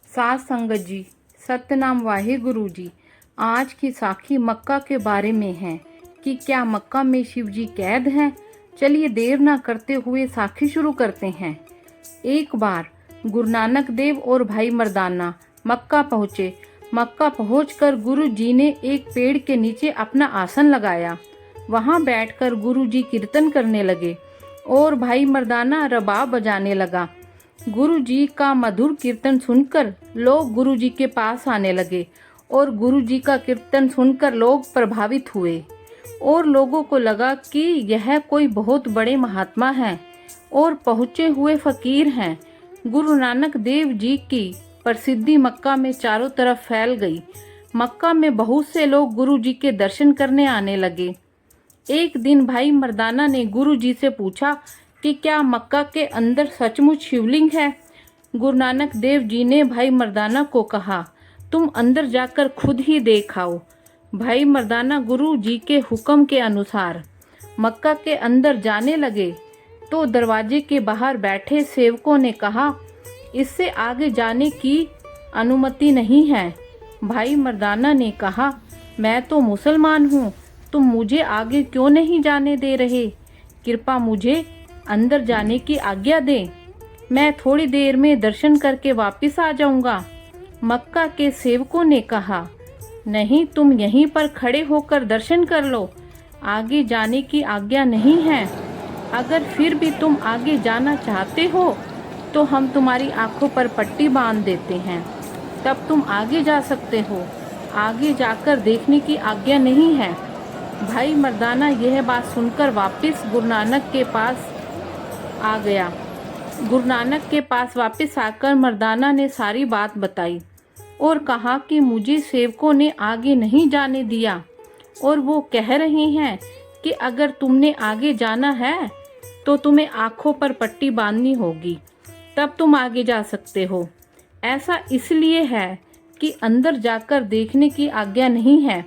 साध संगत जी, सतनाम वाहिगुरु जी। आज की साखी मक्का के बारे में है कि क्या मक्का में शिव जी कैद हैं। चलिए देर ना करते हुए साखी शुरू करते हैं। एक बार गुरु नानक देव और भाई मर्दाना मक्का पहुँचे। मक्का पहुंचकर गुरु जी ने एक पेड़ के नीचे अपना आसन लगाया। वहां बैठकर गुरु जी कीर्तन करने लगे और भाई मर्दाना रबाब बजाने लगा। गुरु जी का मधुर कीर्तन सुनकर लोग गुरु जी के पास आने लगे और गुरु जी का कीर्तन सुनकर लोग प्रभावित हुए और लोगों को लगा कि यह कोई बहुत बड़े महात्मा हैं और पहुँचे हुए फकीर हैं। गुरु नानक देव जी की प्रसिद्धि मक्का में चारों तरफ फैल गई। मक्का में बहुत से लोग गुरु जी के दर्शन करने आने लगे। एक दिन भाई मर्दाना ने गुरु जी से पूछा कि क्या मक्का के अंदर सचमुच शिवलिंग है। गुरु नानक देव जी ने भाई मर्दाना को कहा, तुम अंदर जाकर खुद ही देख आओ। भाई मर्दाना गुरु जी के हुक्म के अनुसार मक्का के अंदर जाने लगे तो दरवाजे के बाहर बैठे सेवकों ने कहा, इससे आगे जाने की अनुमति नहीं है। भाई मर्दाना ने कहा, मैं तो मुसलमान हूँ, तुम मुझे आगे क्यों नहीं जाने दे रहे? कृपा मुझे अंदर जाने की आज्ञा दें। मैं थोड़ी देर में दर्शन करके वापस आ जाऊंगा। मक्का के सेवकों ने कहा, नहीं, तुम यहीं पर खड़े होकर दर्शन कर लो, आगे जाने की आज्ञा नहीं है। अगर फिर भी तुम आगे जाना चाहते हो तो हम तुम्हारी आंखों पर पट्टी बांध देते हैं, तब तुम आगे जा सकते हो। आगे जाकर देखने की आज्ञा नहीं है। भाई मर्दाना यह बात सुनकर वापस गुरु नानक के पास आ गया। गुरु नानक के पास वापस आकर मर्दाना ने सारी बात बताई और कहा कि मुझे सेवकों ने आगे नहीं जाने दिया और वो कह रहे हैं कि अगर तुमने आगे जाना है तो तुम्हें आंखों पर पट्टी बांधनी होगी, तब तुम आगे जा सकते हो। ऐसा इसलिए है कि अंदर जाकर देखने की आज्ञा नहीं है।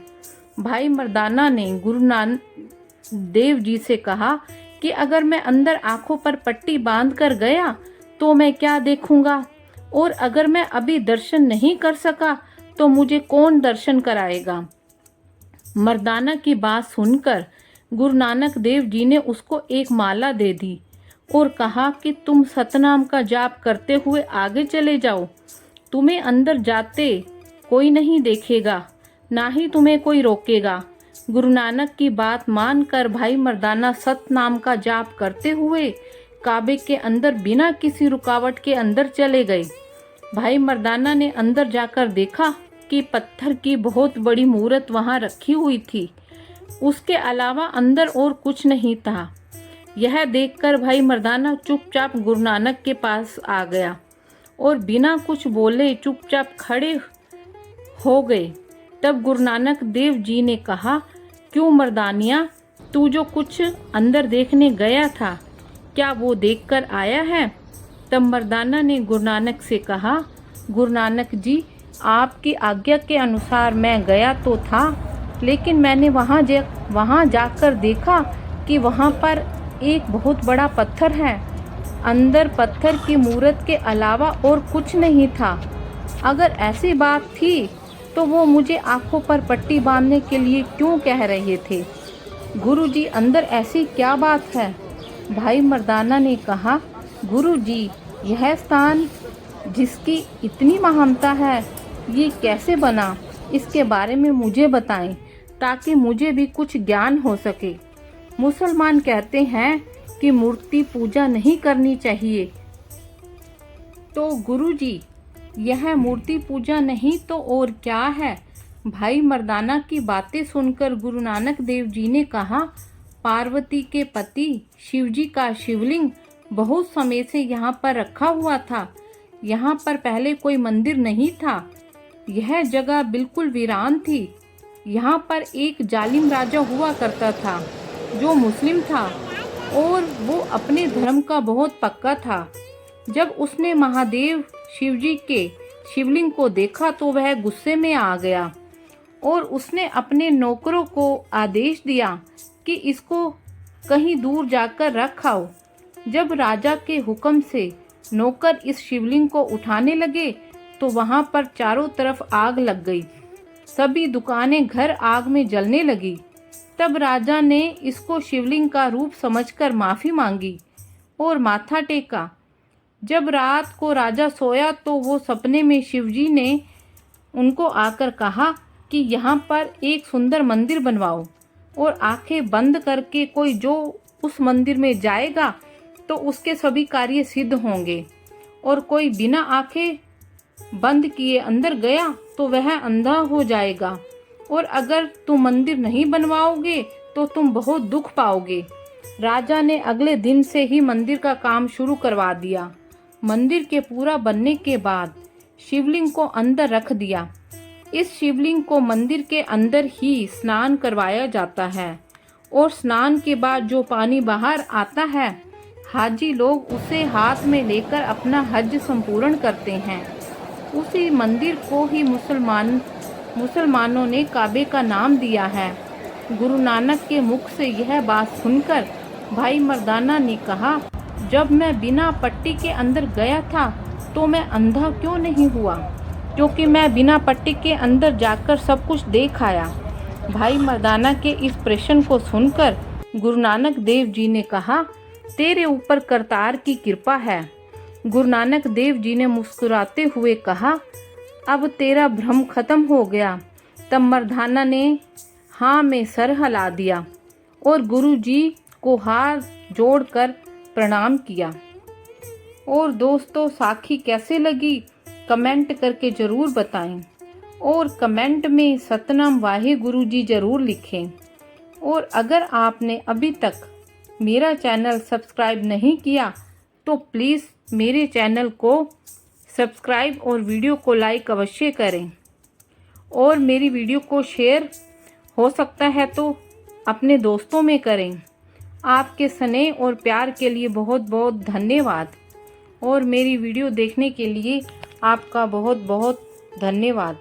भाई मर्दाना ने गुरु नानक देव जी से कहा कि अगर मैं अंदर आंखों पर पट्टी बांध कर गया तो मैं क्या देखूंगा, और अगर मैं अभी दर्शन नहीं कर सका तो मुझे कौन दर्शन कराएगा। मर्दाना की बात सुनकर गुरु नानक देव जी ने उसको एक माला दे दी और कहा कि तुम सतनाम का जाप करते हुए आगे चले जाओ। तुम्हें अंदर जाते कोई नहीं देखेगा, ना ही तुम्हें कोई रोकेगा। गुरु नानक की बात मानकर भाई मर्दाना सतनाम का जाप करते हुए काबे के अंदर बिना किसी रुकावट के अंदर चले गए। भाई मर्दाना ने अंदर जाकर देखा कि पत्थर की बहुत बड़ी मूर्त वहां रखी हुई थी। उसके अलावा अंदर और कुछ नहीं था। यह देखकर भाई मर्दाना चुपचाप गुरु नानक के पास आ गया और बिना कुछ बोले चुपचाप खड़े हो गए। तब गुरु नानक देव जी ने कहा, क्यों मर्दानिया, तू जो कुछ अंदर देखने गया था, क्या वो देखकर आया है? तब मर्दाना ने गुरु नानक से कहा, गुरु नानक जी, आपकी आज्ञा के अनुसार मैं गया तो था, लेकिन मैंने वहाँ जाकर देखा कि वहाँ पर एक बहुत बड़ा पत्थर है। अंदर पत्थर की मूर्त के अलावा और कुछ नहीं था। अगर ऐसी बात थी तो वो मुझे आंखों पर पट्टी बांधने के लिए क्यों कह रहे थे? गुरुजी, अंदर ऐसी क्या बात है? भाई मर्दाना ने कहा, गुरुजी, यह स्थान जिसकी इतनी महानता है, ये कैसे बना? इसके बारे में मुझे बताएं ताकि मुझे भी कुछ ज्ञान हो सके। मुसलमान कहते हैं कि मूर्ति पूजा नहीं करनी चाहिए, तो गुरुजी, यह मूर्ति पूजा नहीं तो और क्या है? भाई मर्दाना की बातें सुनकर गुरु नानक देव जी ने कहा, पार्वती के पति शिवजी का शिवलिंग बहुत समय से यहाँ पर रखा हुआ था। यहाँ पर पहले कोई मंदिर नहीं था। यह जगह बिल्कुल वीरान थी। यहाँ पर एक जालिम राजा हुआ करता था जो मुस्लिम था और वो अपने धर्म का बहुत पक्का था। जब उसने महादेव शिवजी के शिवलिंग को देखा तो वह गुस्से में आ गया और उसने अपने नौकरों को आदेश दिया कि इसको कहीं दूर जाकर रख आओ। जब राजा के हुक्म से नौकर इस शिवलिंग को उठाने लगे तो वहाँ पर चारों तरफ आग लग गई। सभी दुकानें, घर आग में जलने लगी। तब राजा ने इसको शिवलिंग का रूप समझकर माफ़ी मांगी और माथा टेका। जब रात को राजा सोया तो वो सपने में शिवजी ने उनको आकर कहा कि यहाँ पर एक सुंदर मंदिर बनवाओ और आंखें बंद करके कोई जो उस मंदिर में जाएगा तो उसके सभी कार्य सिद्ध होंगे, और कोई बिना आंखें बंद किए अंदर गया तो वह अंधा हो जाएगा, और अगर तुम मंदिर नहीं बनवाओगे तो तुम बहुत दुख पाओगे। राजा ने अगले दिन से ही मंदिर का काम शुरू करवा दिया। मंदिर के पूरा बनने के बाद शिवलिंग को अंदर रख दिया। इस शिवलिंग को मंदिर के अंदर ही स्नान करवाया जाता है, और स्नान के बाद जो पानी बाहर आता है, हाजी लोग उसे हाथ में लेकर अपना हज संपूर्ण करते हैं। उसी मंदिर को ही मुसलमानों ने काबे का नाम दिया है। गुरु नानक के मुख से यह बात सुनकर भाई मर्दाना ने कहा, जब मैं बिना पट्टी के अंदर गया था तो मैं अंधा क्यों नहीं हुआ, क्योंकि मैं बिना पट्टी के अंदर जाकर सब कुछ देख आया। भाई मर्दाना के इस प्रश्न को सुनकर गुरु नानक देव जी ने कहा, तेरे ऊपर करतार की कृपा है। गुरु नानक देव जी ने मुस्कुराते हुए कहा, अब तेरा भ्रम खत्म हो गया। तब मर्दाना ने हाँ में सर हिला दिया और गुरु जी को हाथ जोड़कर प्रणाम किया। और दोस्तों, साखी कैसे लगी कमेंट करके ज़रूर बताएं, और कमेंट में सतनाम वाहे गुरु जी ज़रूर लिखें। और अगर आपने अभी तक मेरा चैनल सब्सक्राइब नहीं किया तो प्लीज़ मेरे चैनल को सब्सक्राइब और वीडियो को लाइक अवश्य करें, और मेरी वीडियो को शेयर हो सकता है तो अपने दोस्तों में करें। आपके स्नेह और प्यार के लिए बहुत बहुत धन्यवाद, और मेरी वीडियो देखने के लिए आपका बहुत बहुत धन्यवाद।